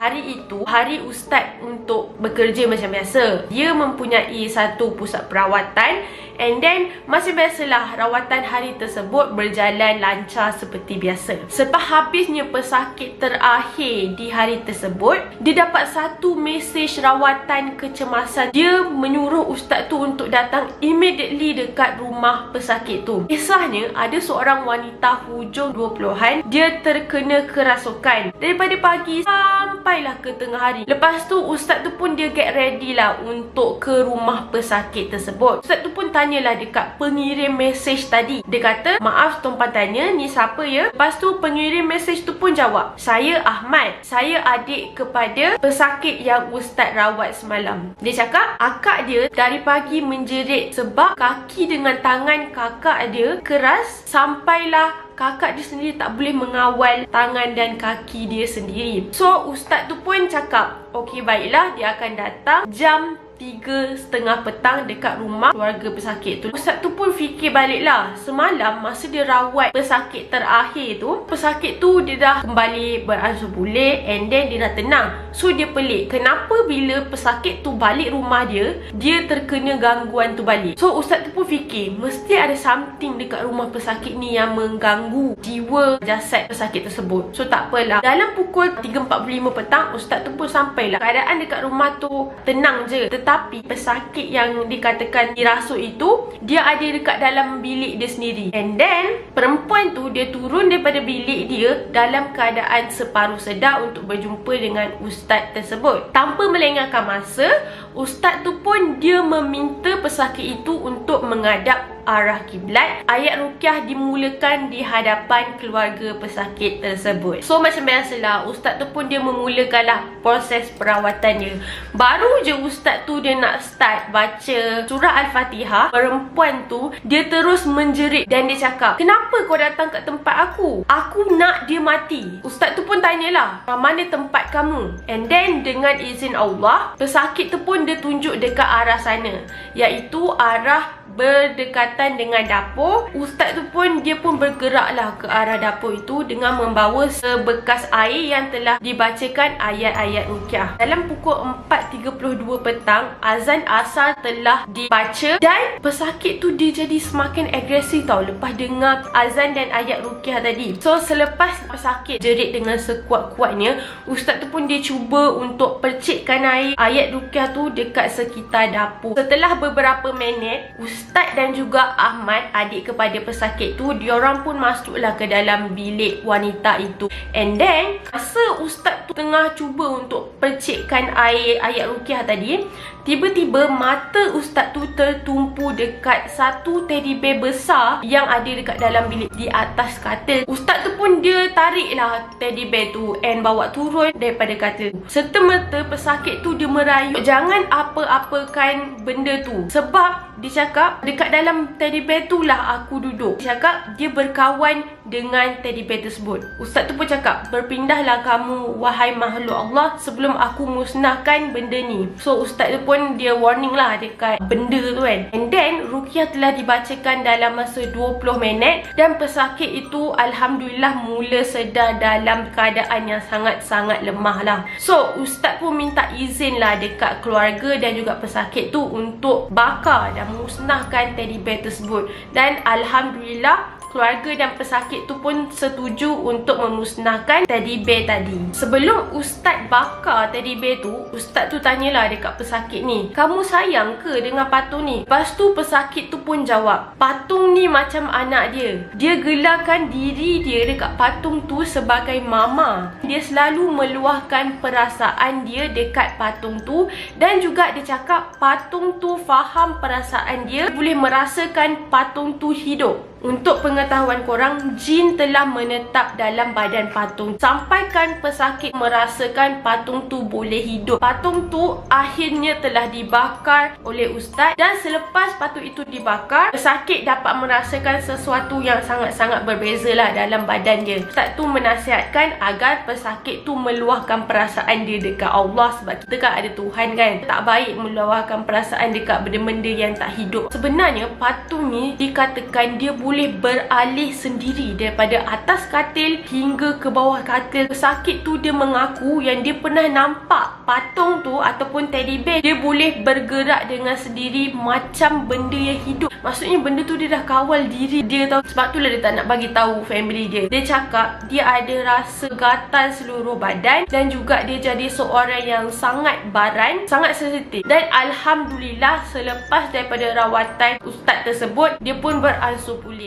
Hari itu, hari Ustaz untuk bekerja macam biasa. Dia mempunyai satu pusat perawatan, and then macam biasalah rawatan hari tersebut berjalan lancar seperti biasa. Selepas habisnya pesakit terakhir di hari tersebut, dia dapat satu mesej rawatan kecemasan. Dia menyuruh Ustaz tu untuk datang immediately dekat rumah pesakit tu. Kisahnya, ada seorang wanita hujung 20-an, dia terkena kerasukan daripada pagi sampailah ke tengah hari. Lepas tu Ustaz tu pun dia get ready lah untuk ke rumah pesakit tersebut. Ustaz tu pun tanyalah dekat pengirim mesej tadi. Dia kata, maaf tuan-puan tanya, ni siapa ya? Lepas tu pengirim mesej tu pun jawab, saya Ahmad, saya adik kepada pesakit yang Ustaz rawat semalam. Dia cakap akak dia dari pagi menjerit sebab kaki dengan tangan kakak dia keras sampailah kakak dia sendiri tak boleh mengawal tangan dan kaki dia sendiri. So Ustaz tu pun cakap, okey baiklah, dia akan datang jam 3:30 petang dekat rumah keluarga pesakit tu. Ustaz tu pun fikir baliklah, semalam masa dia rawat pesakit terakhir tu, pesakit tu dia dah kembali beransur pulih, and then dia dah tenang. So dia pelik, kenapa bila pesakit tu balik rumah dia, dia terkena gangguan tu balik. So Ustaz tu pun fikir, mesti ada something dekat rumah pesakit ni yang mengganggu jiwa jasad pesakit tersebut. So tak apalah, dalam pukul 3:45 petang, Ustaz tu pun sampailah. Keadaan dekat rumah tu tenang je, tapi pesakit yang dikatakan dirasuk itu, dia ada dekat dalam bilik dia sendiri. And then perempuan tu dia turun daripada bilik dia dalam keadaan separuh sedar untuk berjumpa dengan ustaz tersebut. Tanpa melengahkan masa, ustaz tu pun dia meminta pesakit itu untuk menghadap arah kiblat. Ayat ruqyah dimulakan di hadapan keluarga pesakit tersebut. So macam biasalah, ustaz tu pun dia memulakanlah proses perawatannya. Baru je ustaz tu dia nak start baca surah Al-Fatihah, perempuan tu dia terus menjerit dan dia cakap, kenapa kau datang kat tempat aku? Aku nak dia mati. Ustaz tu pun tanyalah, mana tempat kamu? And then dengan izin Allah, pesakit tu pun dia tunjuk dekat arah sana, iaitu arah berdekatan dengan dapur. Ustaz tu pun dia pun bergeraklah ke arah dapur itu dengan membawa sebekas air yang telah dibacakan ayat-ayat ruqyah. Dalam pukul 4:32 petang, azan asar telah dibaca dan pesakit tu dia jadi semakin agresif tau lepas dengar azan dan ayat ruqyah tadi. So selepas pesakit jerit dengan sekuat-kuatnya, ustaz tu pun dia cuba untuk percikkan air ayat ruqyah tu dekat sekitar dapur. Setelah beberapa minit, Ustaz dan juga Ahmad, adik kepada pesakit tu, diorang pun masuklah ke dalam bilik wanita itu. And then masa Ustaz tu tengah cuba untuk percikkan air ayat ruqyah tadi, tiba-tiba mata Ustaz tu tertumpu dekat satu teddy bear besar yang ada dekat dalam bilik di atas katil. Ustaz tu pun dia tariklah teddy bear tu and bawa turun daripada katil. Serta-merta pesakit tu dia merayu, jangan apa-apakan benda tu, sebab dia cakap dekat dalam teddy bear tu lah aku duduk. Dia cakap dia berkawan dengan teddy bear tersebut. Ustaz tu pun cakap, berpindahlah kamu wahai makhluk Allah sebelum aku musnahkan benda ni. So ustaz tu pun dia warning lah dekat benda tu kan. And then ruqyah telah dibacakan dalam masa 20 minit dan pesakit itu alhamdulillah mula sedar dalam keadaan yang sangat-sangat lemah lah. So ustaz pun minta izin lah dekat keluarga dan juga pesakit tu untuk bakar dan musnahkan teddy bear tersebut. Dan alhamdulillah keluarga dan pesakit tu pun setuju untuk memusnahkan teddy bear tadi. Sebelum ustaz bakar teddy bear tu, ustaz tu tanyalah dekat pesakit ni, kamu sayang ke dengan patung ni? Lepas tu pesakit tu pun jawab, patung ni macam anak dia. Dia gelarkan diri dia dekat patung tu sebagai mama. Dia selalu meluahkan perasaan dia dekat patung tu, dan juga dia cakap patung tu faham perasaan dia, boleh merasakan patung tu hidup. Untuk pengetahuan korang, jin telah menetap dalam badan patung. Sampaikan pesakit merasakan patung tu boleh hidup. Patung tu akhirnya telah dibakar oleh ustaz, dan selepas patung itu dibakar, pesakit dapat merasakan sesuatu yang sangat-sangat berbeza lah dalam badan dia. Ustaz tu menasihatkan agar pesakit tu meluahkan perasaan dia dekat Allah, sebab kita kan ada Tuhan kan. Tak baik meluahkan perasaan dekat benda-benda yang tak hidup. Sebenarnya patung ni dikatakan dia boleh boleh beralih sendiri daripada atas katil hingga ke bawah katil. Pesakit tu dia mengaku yang dia pernah nampak patung tu ataupun teddy bear dia boleh bergerak dengan sendiri macam benda yang hidup. Maksudnya benda tu dia dah kawal diri dia tau. Sebab itulah dia tak nak bagi tahu family dia. Dia cakap dia ada rasa gatal seluruh badan dan juga dia jadi seorang yang sangat baran, sangat sensitif. Dan alhamdulillah selepas daripada rawatan ustaz tersebut, dia pun beransur pulih.